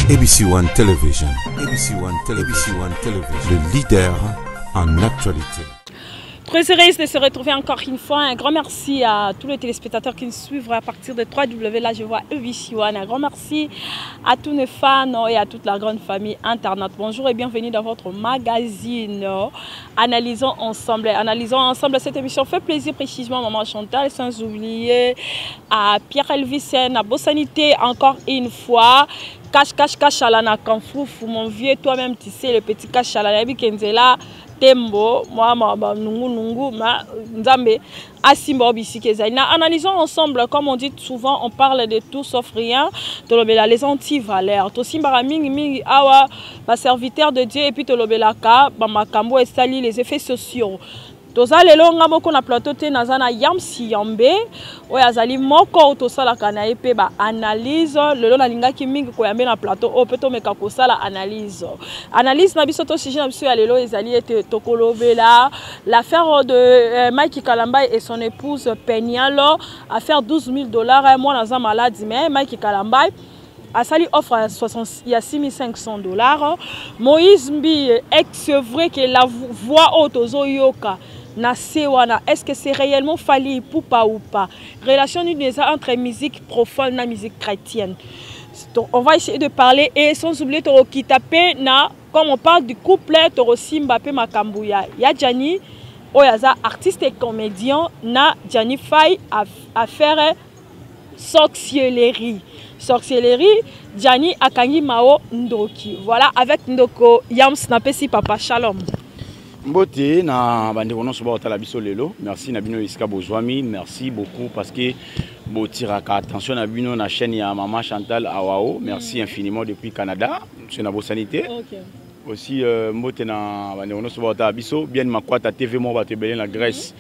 ABC One Television. ABC One Television. ABC One Television. Le leader en actualité. Très heureuse de se retrouver encore une fois. Un grand merci à tous les téléspectateurs qui nous suivent à partir de 3W. Là, je vois ABC One. Un grand merci à tous nos fans et à toute la grande famille Internet. Bonjour et bienvenue dans votre magazine. Analysons ensemble cette émission. Fait plaisir précisément à Maman Chantal, sans oublier à Pierre Elvisen, à Bossanité encore une fois. Cache à la Kanfoufou, mon vieux, toi-même tu sais, le petit cache à la Kenzela. Tembo, moi, nungu, nzambe, asimbo bisikezana. Analysons ensemble, comme on dit souvent, on parle de tout sauf rien. Tolobela les anti-valeurs. Tosimbara mingi awa, serviteur de Dieu et puis tolobelaka, makambo et sali les effets sociaux. Toza lelo ngamo na plateau te nazana yam siyambe oya zali moko tosala kana epe ba analyse lelo na lingaki mingi ko yambe na plateau o peto meka ko sala analyse na biso to sujet na biso ya lelo ezali ete tokolobela l'affaire de Mike Kalambay et son épouse Penyalo affaire $12,000 moi naza malade mais Mike Kalambay a sali offre il y a $6,500. Moïse Mbi est-ce vrai que la voix autozo yoka est-ce que c'est réellement fallu pour pas ou pas? Relation entre musique profane et musique chrétienne. Donc, on va essayer de parler et sans oublier Toro Kitape na comme on parle du couple Toro Simbape Makambuya. Ya Gianni Oyaza artiste et comédien na Gianni Faye à faire sorcellerie. Gianni Akangi Mao Ndoki. Voilà avec Ndoko Yams Napesi Papa Shalom. Mbote na bande kono soba otala biso lelo. Merci na bino iska bozwami, merci beaucoup parce que botiraka attention na bino na chaîne ya Maman Chantal Awao. Merci infiniment depuis Canada, c'est na Bossanité. OK. Aussi mbote na bande kono soba otala biso bien makwata TV mo ba tebele na Grèce.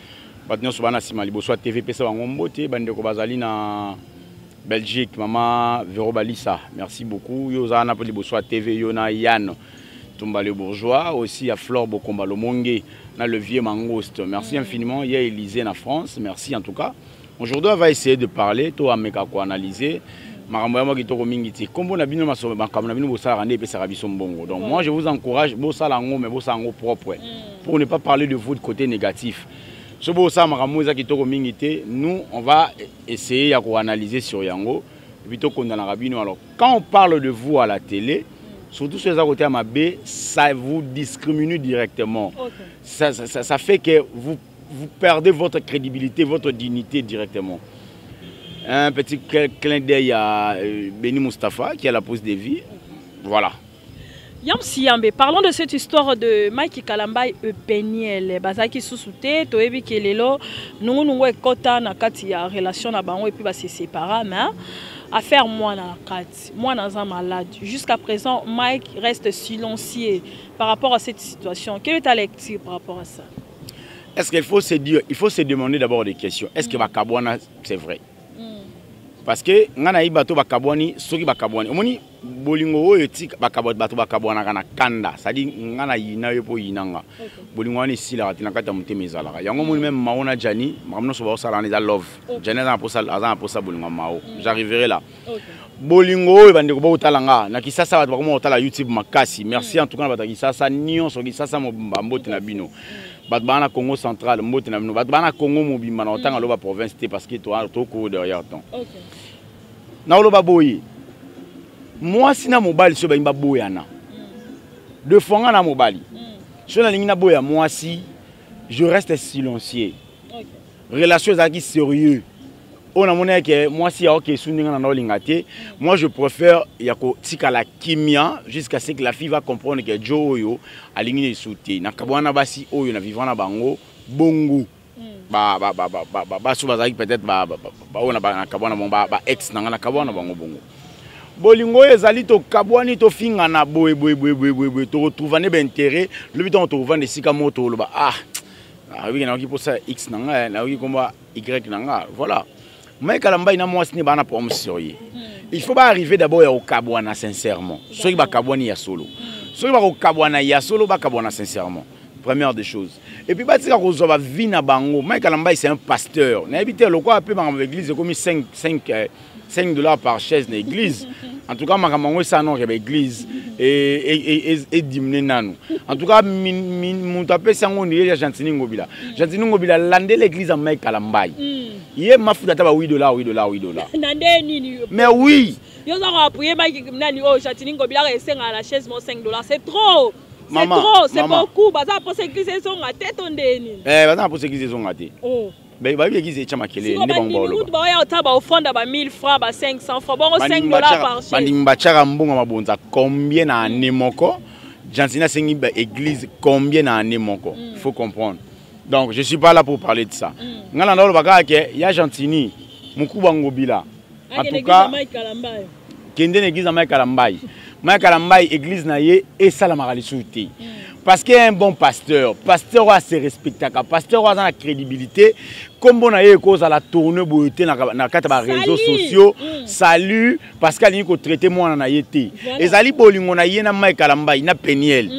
Batno soba na simali boswa TV pesa bango mbote bande ko bazali na Belgique Maman Vero Balissa. Merci beaucoup. Yo za na poli boswa TV yo na Yann Tomba le Bourgeois, aussi à Flore Bokomba Lomongue, dans le Vieux Mangouste. Merci infiniment. Il y a Élysée en France. Merci en tout cas. Aujourd'hui, on va essayer de parler, tout à analyser. Donc moi je vous encourage, propre, pour ne pas parler de vous de côté négatif. Nous, on va essayer d'analyser sur Yango. Alors, quand on parle de vous à la télé, surtout sur les côtés à ma B, ça vous discrimine directement. Okay. Ça fait que vous perdez votre crédibilité, votre dignité directement. Un petit clin d'œil à Beni Mustafa qui a la pose de vie. Voilà. Yam Siyambe, parlons de cette histoire de Mike Kalambay et Penyel. Bazaki Sousouté, Toebi Kelelo, nous kota na kati ya relation na bango et puis se séparer, mais affaire moi na kati, moi na malade. Jusqu'à présent, Mike reste silencieux par rapport à cette situation. Quelle est ta lecture par rapport à ça? Est-ce qu'il faut se dire, il faut se demander d'abord des questions. Est-ce que Bakabwana c'est vrai? Parce que ngana ibato bakabwani soki bakabwani omoni bolingo oyo tika bato bakabwana kana kanda sadi ngana yina yopo yinanga bolingo ani sila katina kata mutema ezalaka yango moni même maona Gianni mamno so ba sala neza love Gianni azana posa bolingo mao j'arriverai là bolingo oyo bandeko ba utalanga na kisasa bato bakoma utala YouTube makasi merci en tout cas bataki sasa nyonso kisasa mbote na bino bato bana Congo central mbote na bino bato bana Congo mobimba na otanga loba province parce que toi to derrière ton na oloba boye moi sina mobali so ba imba boyana de fonga na mobali so na lingi na boya moi si je reste silencieux relation zaki sérieux on a monnaie que moi si OK suninga na lingate moi je préfère yako tika la kimia jusqu'à ce que la fille va comprendre que Joe yo alingi souté na kabwana basi oyo na vivant na bango bongo peut-être on a kabwana ba ex na kabwana bango bongo bolingo ezali to kabwani to finga na boy to retrouver ne intérêt le but on trouve des sika moto lo ba oui na ki pour ça x na na oui comme y na voilà mais Kalambay na moi ce n'est pas na pour sérieux il faut pas arriver d'abord au kabwana sincèrement soki ba kabwani ya solo soki ba kabwana ya solo ba kabwana sincèrement première des choses et puis batika ko zo ba vie na bango mais Kalambay c'est un pasteur na habité le quoi peu dans l'église comme 5 $5 par chaise dans l'église. En tout cas, je sais que l'église et diminué nano. En tout cas, mon tapé c'est un ondé Gentini Ngobila. Gentini Ngobila landé l'église en Mike Kalambay. Il est ma fou d'ataba $8. Mais oui. Yo ça appuyer Mike nani oh Gentini Ngobila et c'est à la chaise mon $5. C'est trop. C'est trop, c'est beaucoup. Baza pour l'église ils sont à tête on déni. Baza pour l'église ils sont à tête. Oh. Ben bah l'église est chamakele ne bangolo. Ba ya otaba au fond ba 1000 francs ba 500 francs bon $5 par chaise. Bandimba chaka mbonga mabonza combien na année moko? Jantina sengi église combien na année moko? Il faut comprendre. Donc je suis pas là pour parler de ça. Ngala ndolo baka ke ya Gentini mukuba ngobila. En tout cas kende l'église Mike Kalambay. Mike Kalambay église na ye et ça la maralisouté. Parce qu'il y a un bon pasteur a ses respectables, pasteur a la crédibilité, comme on a eu cause à la tournée dans les réseaux sociaux, salut, parce qu'il y a traité moi en été. Et Zali Boling, on a eu un Mike Kalambay, il y a Peniel.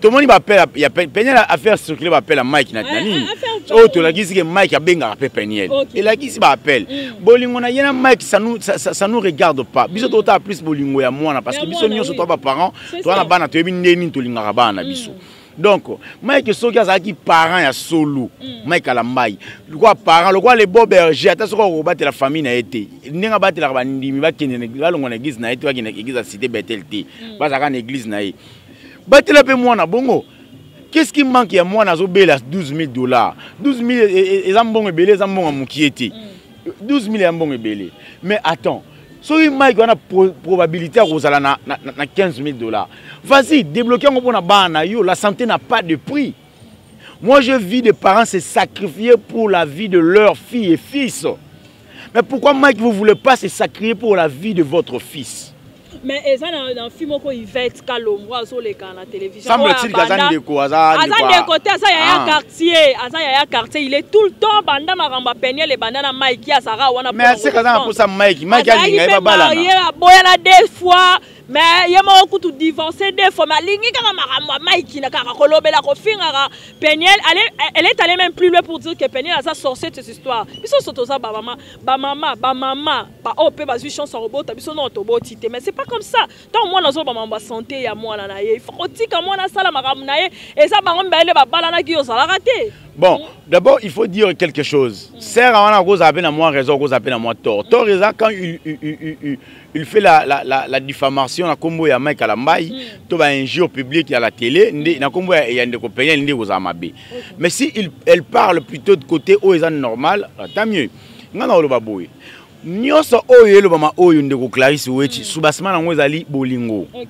Tout le monde appelle, il y a Peniel à faire circuler, appelle à Mike Natani. Oh, tu l'as dit que Mike a bien appelé Peniel. Et là, qui s'y appelle Boling, on a eu un Mike, ça nous regarde pas. Bisous, tu as plus Boling et moi, parce que bisous, nous sommes pas parents, toi, la banane, tu es bien né, tu l'as rabana, bisous. Donc, Mike Soga qui parent ya solo, Mike Kalambay. Le quoi parent, le quoi les beaux bergers, attention qu'on battre la famille n'a été. N'enga battre la bandi, mais va qu'il y ait une église n'a été, va qu'il y ait une église à cité Bethel-T. Pas à une église n'a été. Battre la paix moi na bongo. Qu'est-ce qui manque ya moi na zo bela $12,000. 12,000 et zambon belé zambon amukieti. 12,000 et zambon belé. Mais attends. So Mike a probabilité à Rosala na $15,000. Vas-y, débloquez un peu na bana yo, la santé n'a pas de prix. Moi je vis des parents se sacrifier pour la vie de leurs filles et fils. Mais pourquoi Mike vous voulez pas se sacrifier pour la vie de votre fils? Mais ça dans film ko Yvette Kalomwa zo le kana télévision. Semble-t-il qu'Azan Deko Azan côté ça y a un quartier, Azan y a un quartier, il est tout le temps banda maramba Peniel et banda na Mike ya Sara wana. Mais c'est qu'Azan pour ça Mike a linga ba bala. Il a boyana des fois. Mais il y a mon coup de divorcer des fois. Mais lingi kama maramba Mike na kaka kolobela ko finga Peniel, elle est allée même plus loin pour dire que Peniel a ça sorcier de cette histoire. Ils sont surtout ça ba maman, ba op ba zuchon son robot, biso non tobotité. Mais c'est pas comme ça. Tant moi dans ma santé ya moi na il faut que moi na sala maram na et ça ba ngomba ele ba bala na ki osala raté. Bon, d'abord il faut dire quelque chose. Serre on a cause à peine à moi raison, cause à peine à moi tort. Tort quand il fait la diffamation na kombo ya Mike Kalambay, to ba injure public à la télé, na kombo ya ndeko Peniel ndi ko zamabe. Mais si elle parle plutôt de côté où est normal, tant mieux. Ngana oloba boy. Nyoso oyo lo bama oyo ndeko Clarisse Wechi, soubassement nango ezali bolingo. OK.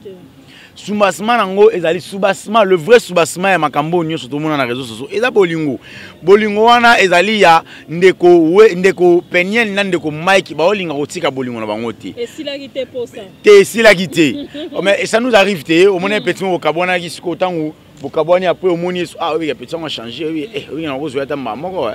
Soubassement nango ezali soubassement, le vrai soubassement ya makambo nyoso to mona na réseaux sociaux. Eza bolingo. Bolingo wana ezali ya ndeko Peniel na ndeko Mike ba olinga kotika bolingo na bango te. Et s'il a quitté pour ça. Si la quitté. Mais ça nous arrive te, au mona petit mo kabona ki siko tango, bo kaboni après au moni ah oui, petit on a changé oui, oui na kozo eta mako.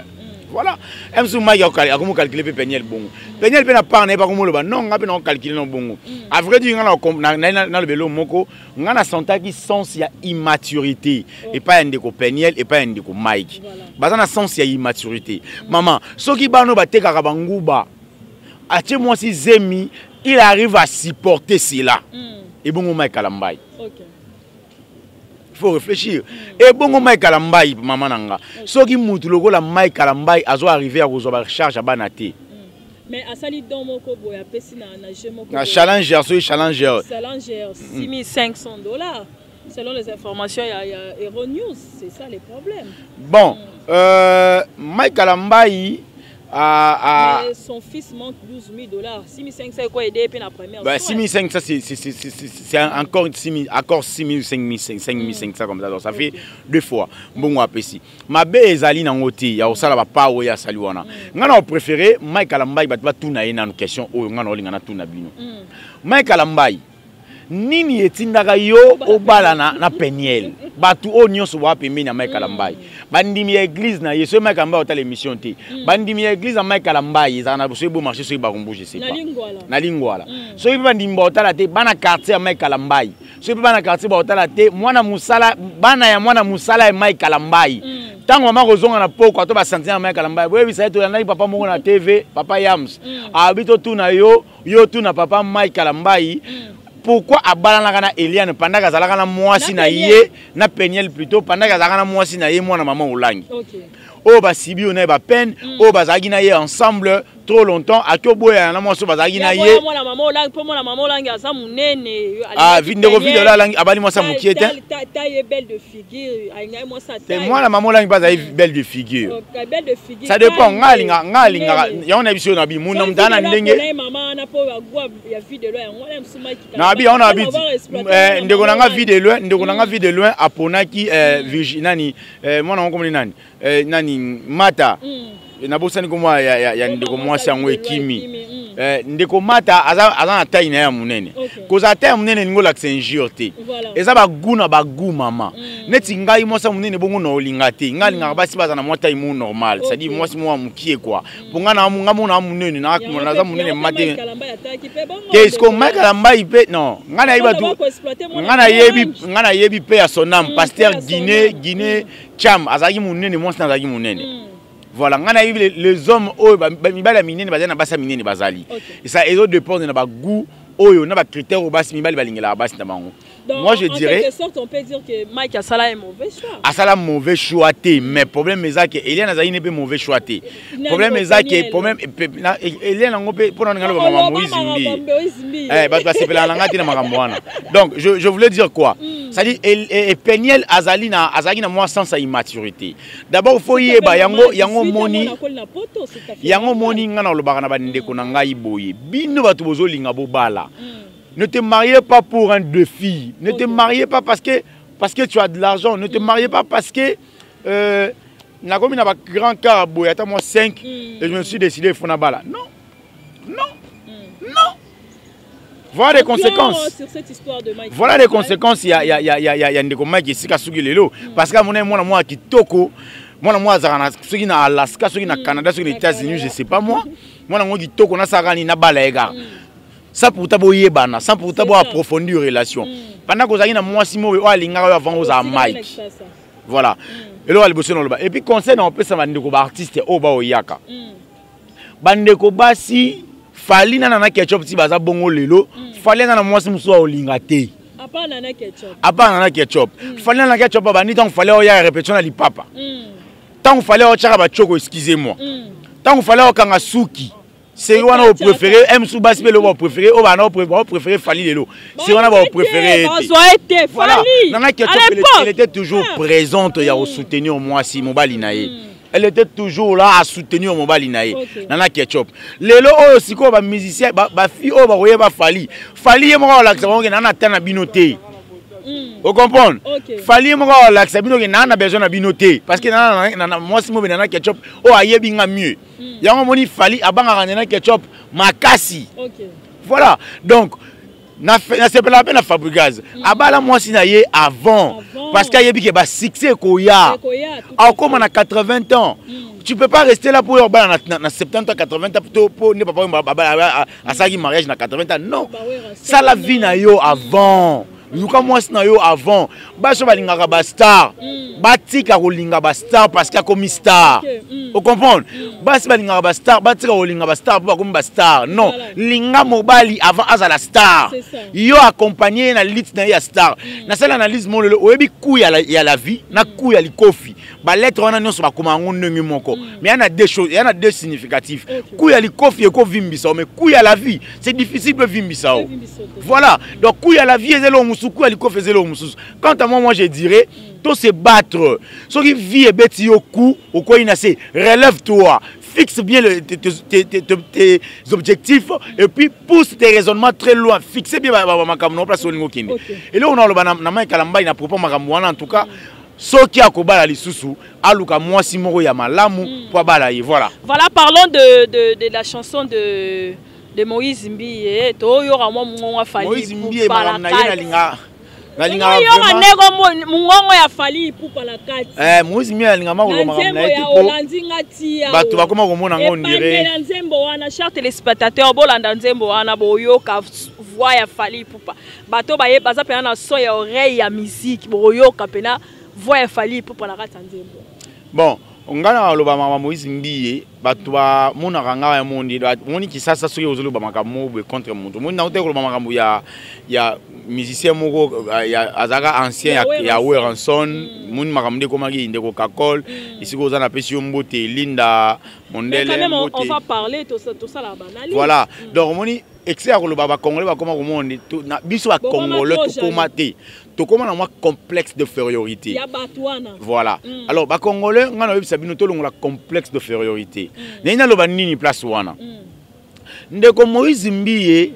Voilà. Emsou Mike a calculé Peniel bon. Peniel pe na parler pas comme le ba non, ngape na calculer non bon. À vrai dire na le belo moko, ngana senta ki sens ya immaturité et pas ndeko Peniel et pas ndeko Mike. Baza na sens ya immaturité. Maman, soki bano ba tekaka banguba. Atie moi si Zemi, il arrive à supporter cela. Et bon Mike Kalambay. OK. Il faut réfléchir. Et bon, Mike Kalambay, maman nanga. Ce qui moutou le la Mike Kalambay a arrivé à recevoir charge à Banaté. Mais à Sali Domoko Boya Pessina na Jemoko. Na Challenger, ce Challenger. Challenger $6,500. Selon les informations, il y a Euronews, c'est ça les problèmes. Bon, Mike Kalambay mais son fils manque $12,000. 6,500 c'est quoi aider puis la première. Bah 6,500 c'est encore 6,500 comme ça. Donc ça fait deux fois. Bon on apprécie. Ma bé ezali na ngoti ya osala ba pa o ya sali wana. Ngana préféré Mike Kalambay ba tout na ina question o ngana olinga na tout na bino. Mike Kalambay nini etindaka yo obala na Peniel batu o nyonso wa pembe na Mike Kalambay bandimi église na yeso Mike Kalambay otala émission te bandimi église na Mike Kalambay za na so beau marché so ba kombo je sais pas na lingwala so bandimi otala te bana quartier ya Mike Kalambay so bana quartier ba otala te mwana musala bana ya mwana musala ya Mike Kalambay Tant maman rozonga na poko to ba sentir na kalamba. Oui bisa to na papa moko na TV, papa Yams. Abito tout na yo tout na papa Mike Kalambai. Pourquoi abalana na Eliane pendant que zalaka na mwasi na ye na Peniel plutôt pendant que zalaka na mwasi na ye mwana maman Olangi. OK. O ba sibi on ba peine, o ba zagi na ye ensemble trop longtemps à Koboya na mwasi ba zagi na ye. Mwana maman Olangi po mwana maman Olangi asa munene. Ah vidéo de la langue abali mwasa mukiete. Taille belle de figure, ainga mwasa taille. C'est moi la maman Olangi ba zagi belle de figure. OK, belle de figure. Ça dépend ngalinga ya on a biso na bi muna mdana ndenge. Maman na po ya vie de loin, on msuma ki. Na bi on a bi ndeko nanga vie de loin, ndeko nanga vie de loin aponaki Virginani mwana wangu komuni nani? Nani Mata nabosani komwa ya ndeko mwasi yango ekimi ndeko Mata aza na taille na ya munene koza taille munene ningo la injure te eza baguna bagu mama neti ngai mwasa munene bongo na olinga te ngai linga basi baza na mwata imu normal c'est dire mwasi mwa mukie quoi ponga na munga mona munene na za munene mate qu'est-ce qu'on met Kalamba ipe non ngana yiba tu ngana yebi pe ya sonam pasteur Guinée Cham azaki munene mwasi na azaki munene. Voilà, ngana yibi les hommes mibala minene bazana basa minene bazali. Et ça les autres dépendent de ba goût oyo na ba critères au bas mibala balingela bas na bango. Moi je dirais en quelque sorte on peut dire que Mike Asala est mauvais choix. Asala mauvais choix té mais problème est que Eliane Azali n'est pas mauvais choix té. Problème est que problème Eliane ngopé pour ngalo maman Moïse Mbi. Bah c'est pela ngati na makamwana. Donc je voulais dire quoi? Ça dit Peniel Azali na moi sans sa immaturité. D'abord il faut yeba yango moni ngana lobaka na bandeko na ngai boye. Bino batu bozo linga bobala. Ne te mariez pas pour un deux filles. Ne te mariez pas parce que tu as de l'argent. Ne te mariez pas parce que na comme il y a un grand car à moi 5 et je me suis décidé de faire bala. Non. Voilà les conséquences. Sur cette histoire de Mike. Voilà les conséquences. Il y a des communs qui sont sur les lots. Parce que moi qui toko, moi ceux qui na Alaska, ceux qui na Canada, ceux qui na États-Unis, je sais pas moi. Moi qui toko na sarani na bala ega. Ça pour taboyer bana, ça pour taboyer approfondir relation. Pendant que vous avez moi si moi alinga avant aux à Mike. Voilà. Et là le bosser dans le bas. Et puis conseil on peut ça bandeko ba artiste au ba oyaka. Bandeko basi fali na na ketchup ti baza bongo lelo, fali na moi si muso olinga te. Apa na ketchup. Apa na ketchup. Fali na ketchup ba ni tant fallait oya répétition na lipapa. Tant fallait o chaka ba choko excusez-moi. Tant fallait o kanga suki. C'est quoi nos préférés? M. Soubasi le bon préféré. On va préférer Fali Lelo. C'est quoi nos préférés? Voilà. Elle était toujours présente à soutenir moi si Mobali Nae. Elle était toujours là à soutenir Mobali Nae. Nana Ketchup. Lelo aussi quoi ba musicien ba fille ba voyer ba Fali. Fali moi la que nana tana binoté. Vous comprenez? Fali moi la que binoté nana besoin na binoté parce que nana moi si Mobali Nana Ketchup oh ayebinga mieux. Yango moni Fali abanga Nana Ketchup makasi. Voilà. Donc c'est pas la peine à Fabregas. Abala moi si naie avant parce qu'il y a que ba succès koya. Comme on a 80 ans. Tu peux pas rester là pour na 70 ans 80 ans pour ne pas à ça qui mariage na 80 ans. Non. Ça la vie na yo avant. Luka moi na yo avant. Ba so balingaka ba star. Batika kolinga ba star parce qu'il y a comme star. Vous comprenez? Basi balingaka ba star, batika kolinga ba star pour comme ba star. Non, linga mobali avant azala star. Yo accompagné na liste na ya star. Na sala analyse mon le oyebi coup ya la vie, na coup ya likofi. Ba lettre wana nyonso ba koma ngo ndenge moko. Mais il y en a deux choses, il y en a deux significatifs. Coup ya likofi et ko vimbisa, mais coup ya la vie, c'est difficile de vimbisa. Voilà. Donc coup ya la vie ezelo musu, coup ya likofi ezelo musu. Quant à moi je dirais tout se battre. Ce qui vit et bêti au coup, au quoi il relève-toi, fixe bien tes objectifs et puis pousse tes raisonnements très loin. Fixe bien ma place au niveau kindi. Et là on a le banana Kalamba il n'a propos en tout cas. Ce qui a kobala les sous aluka moi si moro ya malamu pour balayer voilà. Voilà, parlons de la chanson de Moïse Mbi et to yo ra mo mo fali. Moïse Mbi madame na yena linga. Mungongo ya Fali pour la carte. Moïse Mbi linga ma ko bato bakoma komona ngo ndire. Nzembo wana chers téléspectateurs bolanda nzembo wana boyoka voix ya Fali pour bato baye baza pena na son ya oreille ya musique boyoka pena voix ya Fali pour la carte nzembo. Bon, on a le bama Moïse Mbiye, batwa mona ranga ya mondi, moni qui ça soki ozolo bama kamo contre moto. Moni na ote ko bama kamo ya musicien moko ya azaka ancien ya Weranson, moni makamde komaki ndeko kakol, ici ko za na pesi mbote Linda Mondele. On va parler tout ça la banalité. Voilà. Donc moni excès ko le baba congolais ba koma ko mondi na biso ba congolais to komate. To comment on a un complexe d'infériorité. Voilà. Alors, les Congolais, on a un complexe d'infériorité. On a une place wana. Ndeko Moïse Mbiye,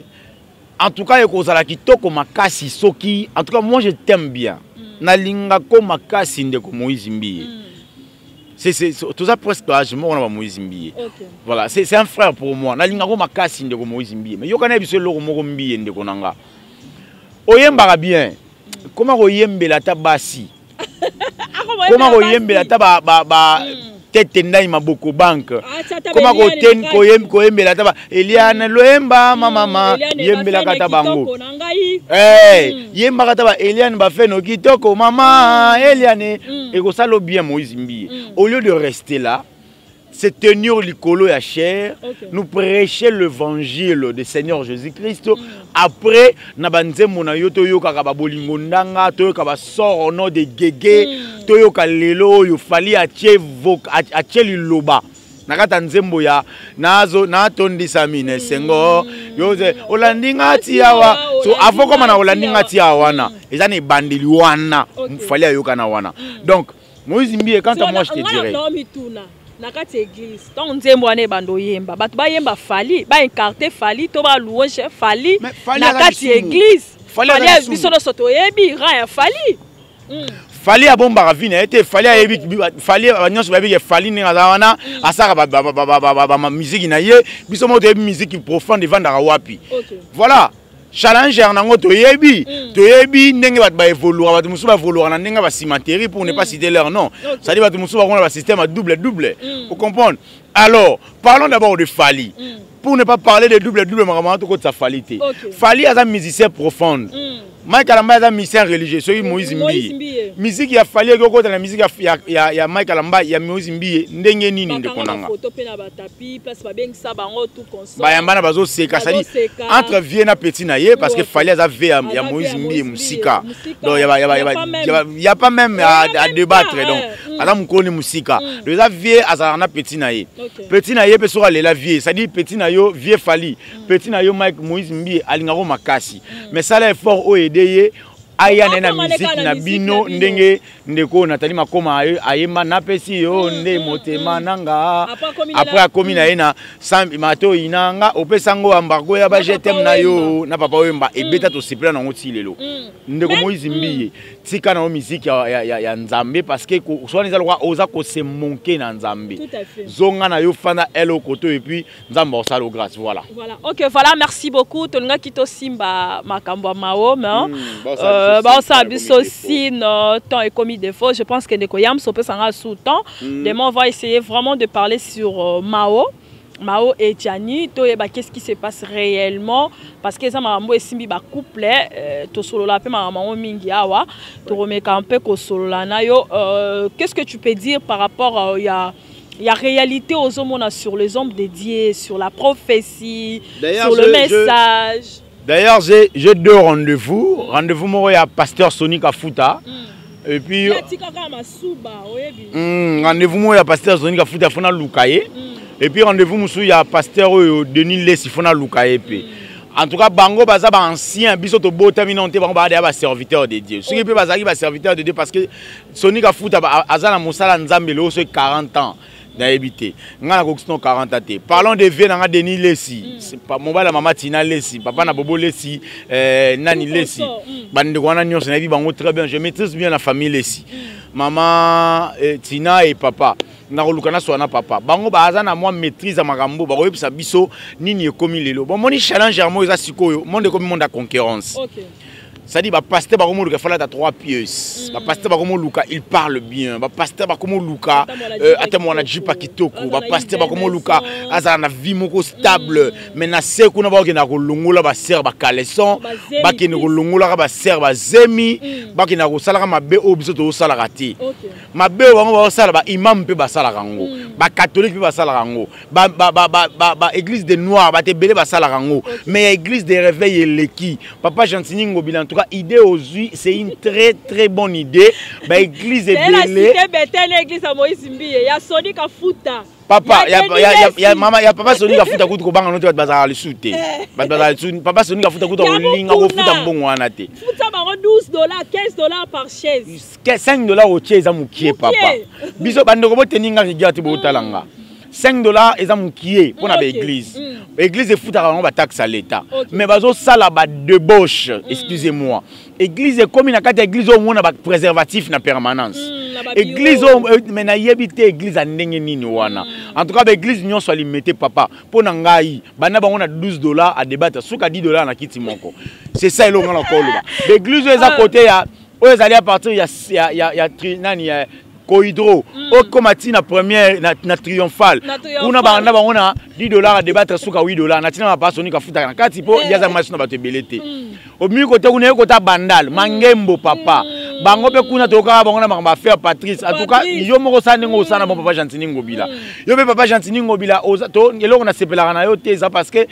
en tout cas, il y a kitoko makasi soki. En tout cas, moi je t'aime bien. Na linga ko makasi ndeko Moïse Mbiye. C'est tout ça presque je me Moïse Mbiye. Voilà, c'est un frère pour moi. Na linga ko makasi ndeko Moïse Mbiye. Mais yo kana biso loko moko Mbiye ndeko nanga. Oyemba bien. Comment oyembela ta basi? Comment oyembela ta ba tete ndai maboko bank? Comment oyembela ta ba Eliane loemba mama yembela kata bango. Yemba kata ba Eliane ba fe no kitoko mama Eliane et ko salo bien Moïse Mbiye. Au lieu de rester là, se tenir l'icolo à chair, nous prêcher l'évangile du Seigneur Jésus-Christ. Après, nabanze mona yo to yo kaka bolingo ndanga to yo kaba sort au nom de gege to yo kalelo yo fali atie liloba nakata nzembo ya nazo na tondisa mine sengo yo ze olandinga tiawa so avant comme na olandinga tiawa na ezana bandeli wana fali ayoka na wana. Donc Moïse Mbiye, quand moi je te dirais nakati église donc nzembo ane bando yemba bato ba yemba fali ba encarter fali to ba louange fali nakati église fali biso no soto yebi ra fali fali abomba ravine était fali yebi fali nyonso ba bi fali ninga wana asaka ba musique na ye biso mo to musique profonde devant ndara wapi. Voilà. Challenger nango toyebi ndenge ba évoluer ba musu ba évoluer na ndenge ba cimenterie pour ne pas citer leur nom. Ça dit ba musu ba ba système à double. Vous comprenez? Alors, parlons d'abord de Fali. Pour ne pas parler de double maman to ko sa Fali. Fali a un musicien profond. Mike Alamba est un musicien religieux, c'est Moïse Mbiye. Musique ya Fali ko na musique ya Mike Alamba ya Moïse Mbiye ndenge nini ndekonanga. Photo pe na ba tapis, place ba beng sa bango tout console. Ba yamba na bazo seka ça dit entre vie na petit na ye parce que Fali a ve ya Moïse Mbiye musika. Donc il y a pas même à débattre donc. Adam mukoni musika. Les a vie azala na petit na ye. Petit na ye pe sora lela vie, ça dit petit na yo vie Fali. Petit na yo Mike Moïse Mbiye alingaro makasi. Mais ça là est fort o aider aya na musique na bino ndenge ndeko Nathalie Makoma ayema na pesi yo nde motema nanga après akomi na ena sambi mato inanga opesango ambargo ya ba jetem na yo na papa wemba ebeta to sipela na ngoti lelo ndeko Moïse Mbiye tika na musique ya nzambe parce que soit les alwa oza ko se monker na nzambe zonga na yo fana elo koto et puis nzambe osalo grâce. Voilà. OK, voilà, merci beaucoup toninga kito simba makambo mao ça aussi notre temps est commis défaut. Je pense que Nekoyam peut s'en sous temps. Demain on va essayer vraiment de parler sur Mao et Tiani. Qu'est-ce qui se passe réellement? Parce que ça m'a embrouillé simbi ba couple to solo la pe ma maman mingi awa to remeka un peu ko solo la na yo. Qu'est-ce que tu peux dire par rapport il y a réalité aux hommes sur les hommes dédiés, sur la prophétie, sur le message. D'ailleurs, j'ai deux rendez-vous. Rendez-vous moi il y a pasteur Sonic Afuta. Et puis rendez-vous moi il y a pasteur Sonic Afuta fona Lukaye. Et puis rendez-vous moi il y a pasteur Denis Lessi fona Lukaye pe. En tout cas, bango baza ba ancien biso to bota minonte bango ba ba serviteur de Dieu. Ce qui peut bazaki ba serviteur de Dieu parce que Sonic Afuta azana musala nzambe lo so 40 ans. D'habiter. Ngana ko 40 ans. Parlons de vie na Denis Lessi. C'est pas mon bala maman Tina Lessi, papa na Bobo Lessi, Nani Lessi. Bande wana nyonso na bi bango très bien. Je maîtrise bien la famille Lessi. Maman Tina et papa. Na kolukana so na papa. Bango baza na moi maîtrise makambo ba koyebisa biso nini ekomi lelo. Bon moni challenge mo eza sikoyo, monde comme monde à concurrence. Ça dit, pasteur Bakomo Luka, il fallait à 3 pièces. Pasteur Bakomo Luka, il parle bien. Pasteur Bakomo Luka, attends-moi, on a dit pas Kitoko. Pasteur Bakomo Luka, azana vie moko stable. Mais na se kuna ba okena ko longola ba ser ba caleçon, ba kene ko longola ba ser ba zemi, ba kene ko sala ma be obiso to sala rati. Ma be wango ba sala ba imam pe ba sala rango. Ba catholique pe ba sala rango. Ba église des noirs ba te belé ba sala rango. Mais église des réveils leki. Papa Gentini Ngobila en tout cas idée aujourd'hui c'est une très très bonne idée. Ba église est belé. C'est l'église à Moïse Mbiye, ya Sonic a futa. Papa, il y a maman, il y a papa Sonic a foutu à coup de coban en autre bazar le souté. Papa Sonic a foutu à coup de linga au foot à bon wana te. Futa ba $12, $15 par chaise. $5 au chaise à moukié papa. Biso bandoko bo teninga rigati bo talanga. $5 eza moukié pour na église. Église est fout à taxe à l'État. Mais bazo sala ba débauche, excusez-moi. Église est comme une église au monde avec préservatif na permanence. Église mais na yebité église a ndenge nini wana. En tout cas l'église nyonso ali metté papa pour na ngai bana bango na $12 à débattre souka $10 na kiti moko. C'est ça elonga na koloba. L'église est à côté ya oyo ezali à partir ya nani ya Cohydro, au comati na première na triomphale. Una banda bangona $10 à débattre souka $8. Na tina pas Sonic a futa na kati po yaza machine ba te belete. Au mieux côté kuna kota bandal, mangembo papa. Bango pe kuna toka bangona ba faire Patrice. En tout cas, yo moko sande ngo sana bon papa Gentini Ngobila. Yo pe papa Gentini Ngobila to eloko na sepelaka na yo te ça parce que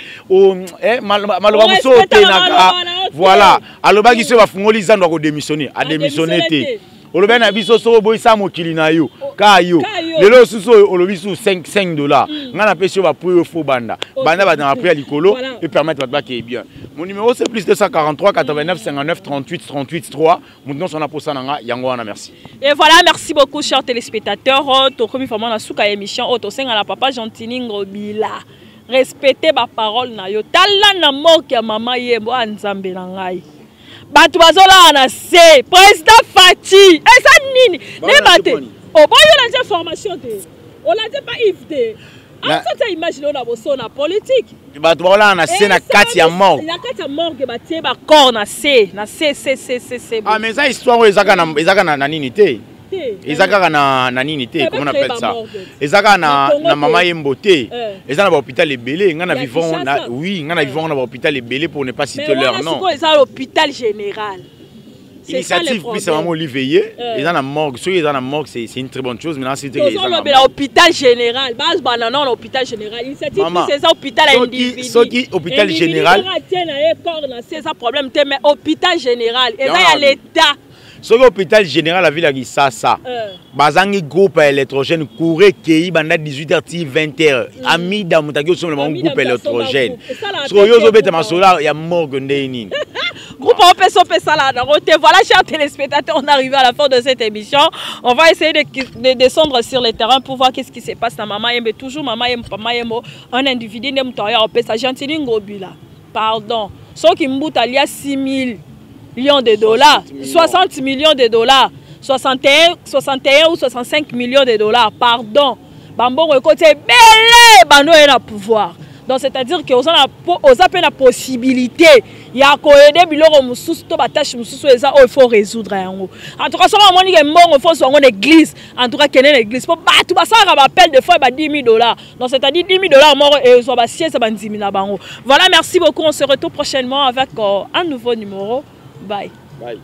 maloba muso te na voilà. Aloba ki se ba fungoli zando ko démissionner, a démissionner te. Olobe na biso so boy sa mokili na yo ka yo lelo suso olobisu $5 ngana pesi ba pour faux banda banda ba dans après likolo et permettre ba qui est bien. Mon numéro c'est plus 243 89 59 38 38 3. Maintenant on a pour ça nga yango wana merci. Et voilà, merci beaucoup chers téléspectateurs. To komi vraiment na suka émission to senga na papa Gentini Ngobila. Respectez ma parole na yo. Tala na moke ya mama yembo anzambe na ngai. Batu bazola na se président Fati eza nini ne bate o boyo la formation de on la dit pas ifde en fait imagine on a bosso na politique batu bazola na se na kati ya morgue na kati ya morgue batie ba corps na se ah mais ça histoire ezaka na nini te ezaka na nini te comment on appelle ça ezaka na mama yembo te ezaka na hôpital ebele ngana vivant na oui ngana vivant na hôpital ebele pour ne pas citer leur nom mais c'est l'hôpital général. Initiative puis c'est maman Olivier ils ont la morgue ceux ils ont la morgue c'est une très bonne chose maintenant c'est l'hôpital général base banana l'hôpital général initiative c'est hôpital individuel qui hôpital général c'est ça problème mais hôpital général et là il y a l'état. Sur l'hôpital général la ville a dit ça. Bazangi groupe électrogène courait qui banda 18h 20h. Ami d'Amutagio sur le groupe électrogène. Sur Yozo Betamasola il y a morgue ndeni. Groupe OPSOP Salade. Voilà chers téléspectateurs, on arrive à la fin de cette émission. On va essayer de descendre sur le terrain pour voir qu'est-ce qui se passe dans Mama Yembe. Toujours Mama Yembe, Papa Yembo, un individu n'aime pas Gentini Ngobila. Pardon. Sauf qu'il m'boute il y a 6 millions de dollars, 60 millions de dollars, 61 ou 65 millions de dollars, pardon. Bambon côté belé, bando est le pouvoir. Donc c'est-à-dire que aux appels la possibilité, il y a aider biloko mususu to batache mususu eza il faut résoudre yango. En tout cas so on dit que mbongo faut so ngone église, en tout cas kenen église pour batu basara ba appel de fois ba $10,000. Donc c'est-à-dire $10,000 mort et so ba siège ba ndimi na bango. Voilà, merci beaucoup, on se retrouve prochainement avec un nouveau numéro. Bye. Bye.